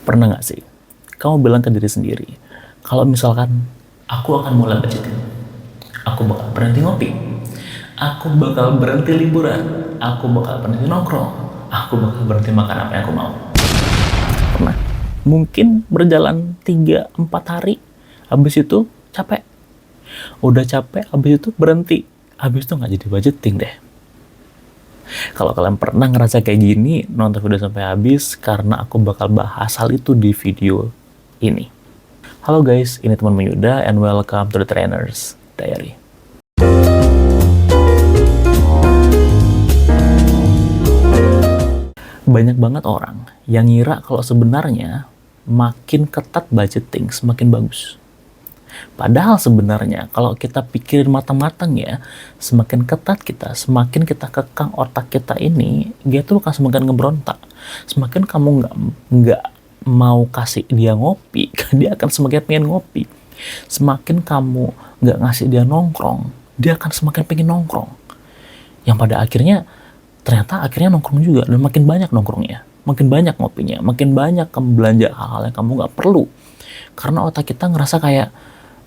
Pernah nggak sih kamu bilang ke diri sendiri, kalau misalkan aku akan mulai budgeting, aku bakal berhenti ngopi, aku bakal berhenti liburan, aku bakal berhenti nongkrong, aku bakal berhenti makan apa yang aku mau. Pernah? Mungkin berjalan 3-4 hari, habis itu capek. Udah capek, habis itu berhenti. Habis itu nggak jadi budgeting deh. Kalau kalian pernah ngerasa kayak gini, nonton video sampai habis karena aku bakal bahas hal itu di video ini. Halo guys, ini teman Yuda and welcome to the Trainers Diary. Banyak banget orang yang ngira kalau sebenarnya makin ketat budgeting semakin bagus. Padahal sebenarnya kalau kita pikirin matang-matang ya, semakin ketat kita, semakin kita kekang otak kita ini, dia tuh akan semakin ngeberontak. Semakin kamu nggak mau kasih dia ngopi, dia akan semakin pengen ngopi. Semakin kamu nggak ngasih dia nongkrong, dia akan semakin pengen nongkrong. Yang pada akhirnya, ternyata akhirnya nongkrong juga, dan makin banyak nongkrongnya, makin banyak ngopinya, makin banyak kamu belanja hal-hal yang kamu nggak perlu. Karena otak kita ngerasa kayak,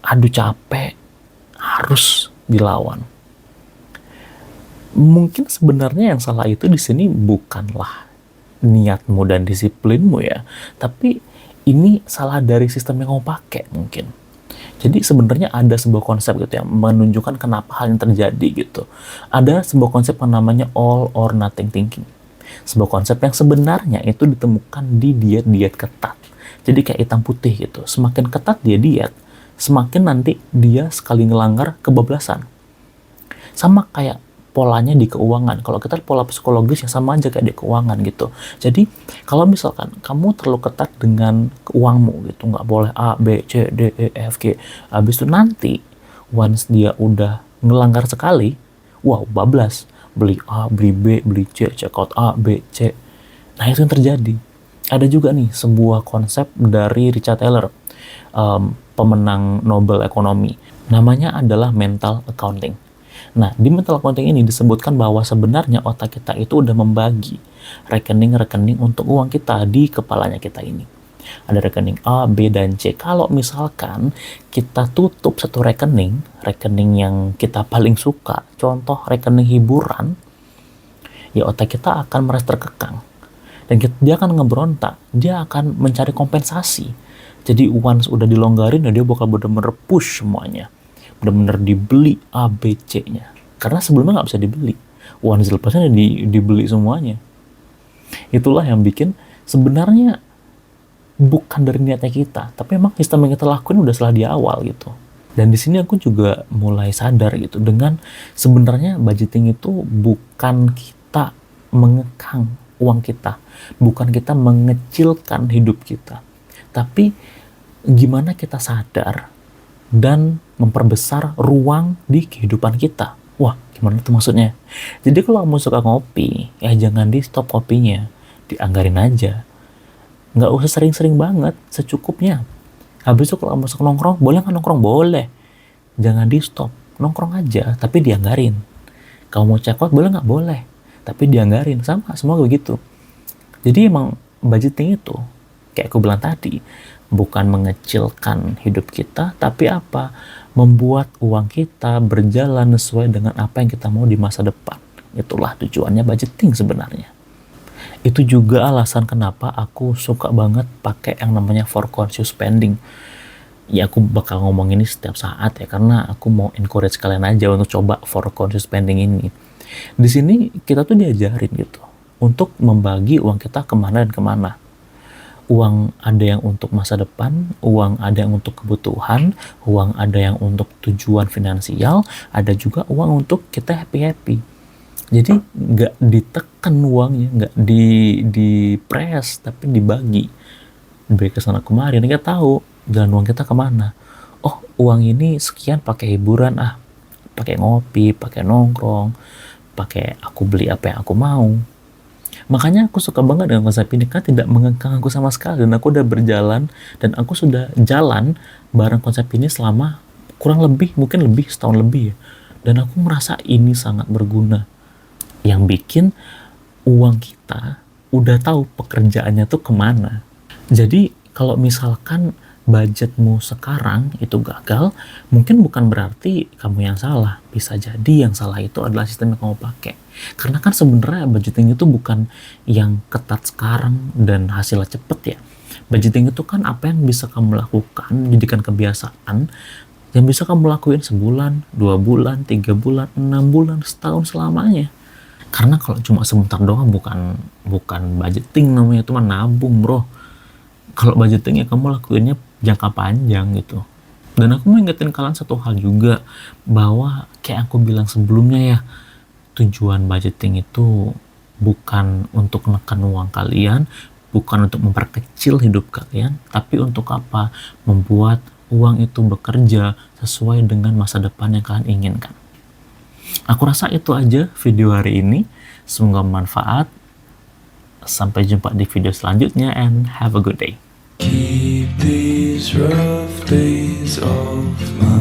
aduh capek, harus dilawan. Mungkin sebenarnya yang salah itu di sini bukanlah niatmu dan disiplinmu ya, tapi ini salah dari sistem yang kamu pakai mungkin. Jadi sebenarnya ada sebuah konsep gitu yang menunjukkan kenapa hal yang terjadi gitu. Ada sebuah konsep yang namanya all or nothing thinking. Sebuah konsep yang sebenarnya itu ditemukan di diet-diet ketat. Jadi kayak hitam putih gitu. Semakin ketat dia diet, semakin nanti dia sekali ngelanggar kebablasan. Sama kayak polanya di keuangan. Kalau kita pola psikologis yang sama aja kayak di keuangan gitu. Jadi kalau misalkan kamu terlalu ketat dengan uangmu gitu, nggak boleh A, B, C, D, E, F, G. Habis itu nanti once dia udah ngelanggar sekali, wow, bablas. Beli A, beli B, beli C, check out A, B, C. Nah itu yang terjadi. Ada juga nih sebuah konsep dari Richard Thaler, pemenang Nobel Ekonomi. Namanya adalah mental accounting. Nah, di mental accounting ini disebutkan bahwa sebenarnya otak kita itu udah membagi rekening-rekening untuk uang kita di kepalanya kita ini. Ada rekening A, B, dan C. Kalau misalkan kita tutup satu rekening yang kita paling suka, contoh rekening hiburan, ya otak kita akan merasa terkekang. Dan dia akan ngeberontak, dia akan mencari kompensasi. Jadi once udah dilonggarin, ya dia bakal bener-bener push semuanya. Bener-bener dibeli A, B, C-nya. Karena sebelumnya nggak bisa dibeli. Once dilepasnya dibeli semuanya. Itulah yang bikin sebenarnya bukan dari niatnya kita, tapi emang sistem yang kita lakuin udah salah di awal gitu. Dan di sini aku juga mulai sadar gitu, dengan sebenarnya budgeting itu bukan kita mengekang uang kita, bukan kita mengecilkan hidup kita, tapi gimana kita sadar dan memperbesar ruang di kehidupan kita. Wah, gimana tuh maksudnya? Jadi kalau kamu suka ngopi, ya jangan di stop kopinya, dianggarin aja. Nggak usah sering-sering banget, secukupnya. Habis itu kalau kamu suka nongkrong, boleh nggak nongkrong? Boleh. Jangan di stop, nongkrong aja, tapi dianggarin. Kamu mau check out, boleh nggak? Boleh. Tapi dianggarin, sama, semua begitu. Jadi emang budgeting itu, kayak aku bilang tadi, bukan mengecilkan hidup kita, tapi apa? Membuat uang kita berjalan sesuai dengan apa yang kita mau di masa depan. Itulah tujuannya budgeting sebenarnya. Itu juga alasan kenapa aku suka banget pakai yang namanya for conscious spending. Ya aku bakal ngomong ini setiap saat ya, karena aku mau encourage kalian aja untuk coba for conscious spending ini. Di sini kita tuh diajarin gitu untuk membagi uang kita kemana dan kemana. Uang ada yang untuk masa depan, uang ada yang untuk kebutuhan, uang ada yang untuk tujuan finansial, ada juga uang untuk kita happy-happy. Jadi nggak ditekan uangnya, nggak di press, tapi dibagi. Dibagi ke sana kemari, kita tahu jalan uang kita kemana. Oh, uang ini sekian pakai hiburan, pakai ngopi, pakai nongkrong, pakai aku beli apa yang aku mau. Makanya aku suka banget dengan konsep ini, kan tidak mengekang aku sama sekali, dan aku udah berjalan, dan aku sudah jalan bareng konsep ini selama kurang lebih, mungkin lebih setahun lebih ya. Dan aku merasa ini sangat berguna. Yang bikin uang kita udah tahu pekerjaannya tuh kemana. Jadi kalau misalkan budgetmu sekarang itu gagal, mungkin bukan berarti kamu yang salah. Bisa jadi yang salah itu adalah sistem yang kamu pakai. Karena kan sebenarnya budgeting itu bukan yang ketat sekarang dan hasilnya cepet ya. Budgeting itu kan apa yang bisa kamu lakukan, jadikan kebiasaan, yang bisa kamu lakuin sebulan, 2 bulan, 3 bulan, 6 bulan, setahun selamanya. Karena kalau cuma sebentar doang bukan budgeting namanya, itu mah nabung bro. Kalau budgeting ya kamu lakuinnya jangka panjang gitu. Dan aku mau ingetin kalian satu hal juga, bahwa kayak aku bilang sebelumnya ya, tujuan budgeting itu bukan untuk menekan uang kalian, bukan untuk memperkecil hidup kalian, tapi untuk apa? Membuat uang itu bekerja sesuai dengan masa depan yang kalian inginkan. Aku rasa itu aja video hari ini. Semoga bermanfaat. Sampai jumpa di video selanjutnya and have a good day. Keep these rough days off my